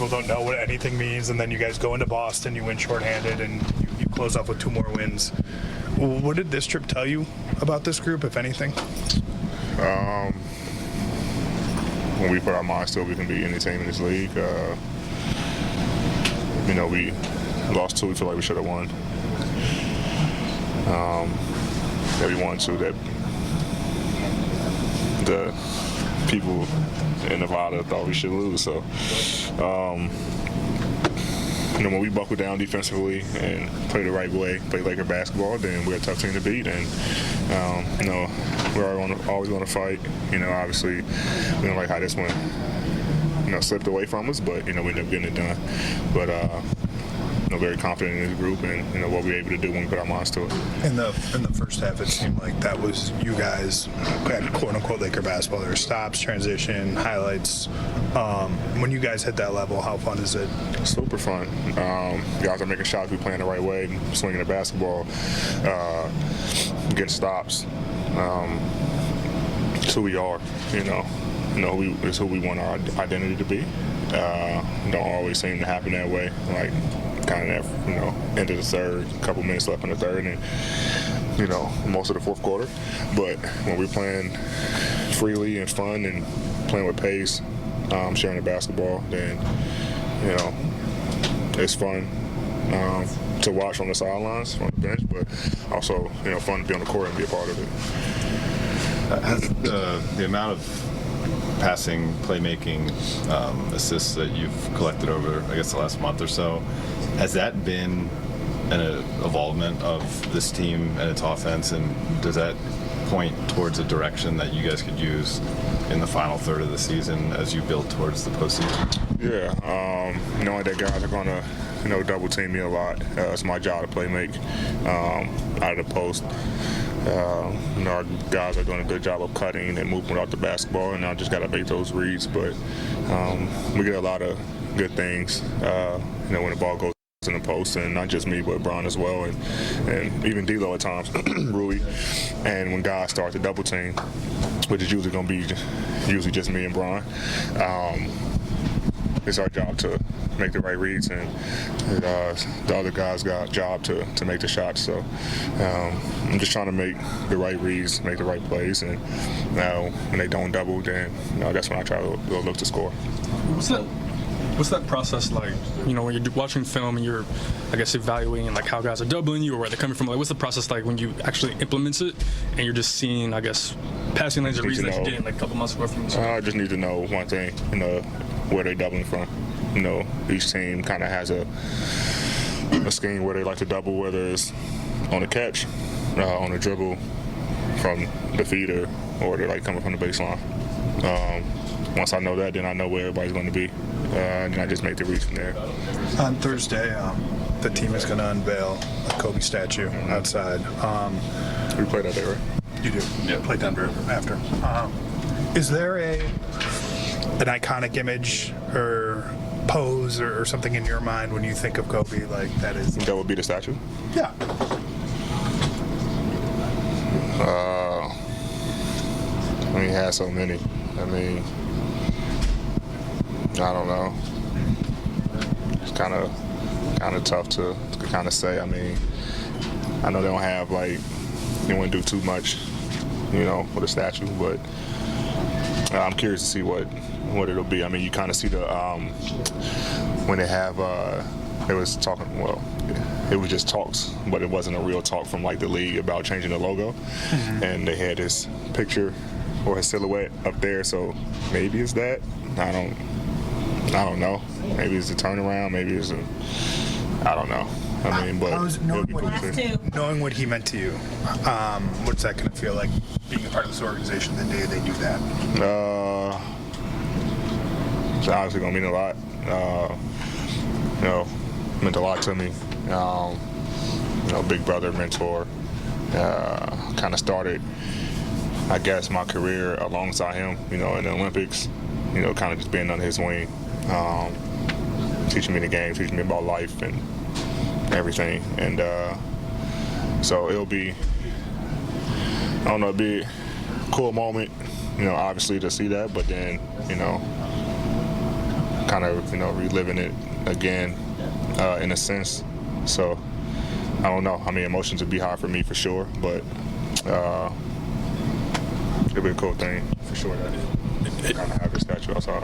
people don't know what anything means, and then you guys go into Boston, you win shorthanded, and you close off with 2 more wins. What did this trip tell you about this group, if anything? When we put our minds to it, we can beat any team in this league. We lost 2 we feel like we should have won. That we won 2 that the people in Nevada thought we should lose. So, when we buckle down defensively and play the right way, play Laker basketball, then we're a tough team to beat. And we're always going to fight. Obviously, we don't like how this one, slipped away from us, but we ended up getting it done. But very confident in this group and what we're able to do when we put our minds to it. In the first half, it seemed like that was you guys at quote unquote Laker basketball. There were stops, transition, highlights. When you guys hit that level, how fun is it? Super fun. Guys are making shots. We're playing the right way, swinging the basketball, getting stops. It's who we are. It's who we want our identity to be. Don't always seem to happen that way. Like kind of end of the third, a couple minutes left in the third, and most of the fourth quarter. But when we're playing freely and fun and playing with pace, sharing the basketball, then it's fun to watch on the sidelines, from the bench, but also fun to be on the court and be a part of it. Has the amount of passing, playmaking, assists that you've collected over, I guess, the last month or so, has that been an evolvement of this team and its offense, and does that point towards a direction that you guys could use in the final third of the season as you build towards the postseason? Yeah, knowing that guys are going to double team me a lot. It's my job to play make out of the post. Our guys are doing a good job of cutting and moving without the basketball, and I just got to make those reads. But we get a lot of good things, when the ball goes in the post, and not just me, but Bron as well, and even D'Lo at times, Rui. And when guys start to double team, which is usually going to be just me and Bron, it's our job to make the right reads, and the other guys got a job to make the shots. So I'm just trying to make the right reads, make the right plays, and when they don't double, then that's when I try to look to score. What's that process like? When you're watching film and you're, I guess, evaluating like how guys are doubling you or where they're coming from. Like, what's the process like when you actually implement it and you're just seeing, I guess, passing lanes or reason that you did like a couple months ago from you? I just need to know one thing, where they're doubling from. Each team kind of has a scheme where they like to double, whether it's on the catch, on the dribble, from the feeder, or they're like coming from the baseline. Once I know that, then I know where everybody's going to be, and I just make the reads from there. On Thursday, the team is going to unveil a Kobe statue outside. We played out there, right? You do? Yeah. Play Denver after. Is there an iconic image or pose or something in your mind when you think of Kobe like that is? That would be the statue? Yeah. He has so many. I don't know. It's kind of tough to kind of say. I know they don't have they wouldn't do too much, for the statue, but I'm curious to see what it'll be. You kind of see the when they have it was talking. Well, it was just talks, but it wasn't a real talk from the league about changing the logo, and they had this picture or a silhouette up there. So maybe it's that. I don't know. Maybe it's a turnaround. Maybe it's I don't know. But knowing what he meant to you, what's that going to feel like being a part of this organization the day they do that? It's obviously going to mean a lot. Meant a lot to me. Big brother, mentor. Kind of started, I guess, my career alongside him, in the Olympics, kind of just being under his wing, teaching me the game, teaching me about life and everything. And so it'll be, it'll be a cool moment, obviously to see that, but then, kind of reliving it again in a sense. So I don't know. I mean, emotions would be high for me for sure, but it'd be a cool thing for sure that kind of have your statue outside.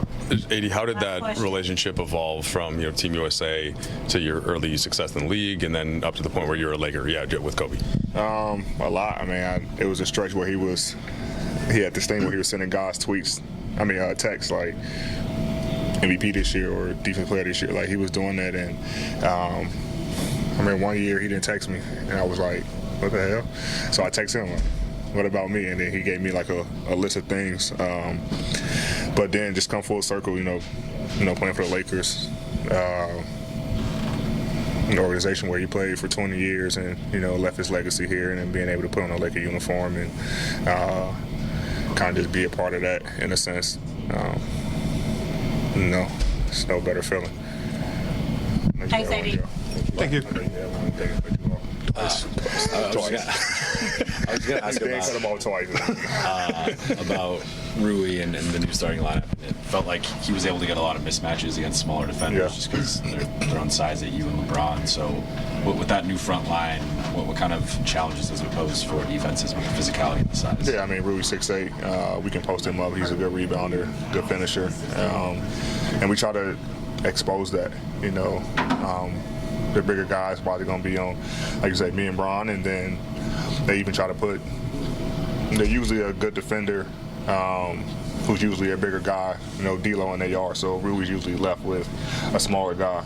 AD, how did that relationship evolve from Team USA to your early success in the league, and then up to the point where you're a Laker? Yeah, with Kobe. A lot. I mean, it was a stretch where he had this thing where he was sending guys texts like MVP this year or defensive player this year. Like, he was doing that, and I mean, one year he didn't text me, and I was like, what the hell? So I texted him, like, what about me? And then he gave me like a list of things. But then just come full circle, playing for the Lakers, an organization where he played for 20 years and, left his legacy here, and then being able to put on a Laker uniform and kind of just be a part of that in a sense. It's no better feeling. Thanks, AD. Thank you. I was going to ask about Rui and the new starting lineup. It felt like he was able to get a lot of mismatches against smaller defenders just because they're on size at you and LeBron. So with that new front line, what kind of challenges does it pose for defenses with the physicality and the size? Yeah, I mean, Rui's 6'8". We can post him up. He's a good rebounder, good finisher. And we try to expose that, the bigger guys probably going to be on, like you say, me and Bron, and then they even try to put, they're usually a good defender who's usually a bigger guy, D'Lo in their yard, so Rui's usually left with a smaller guy.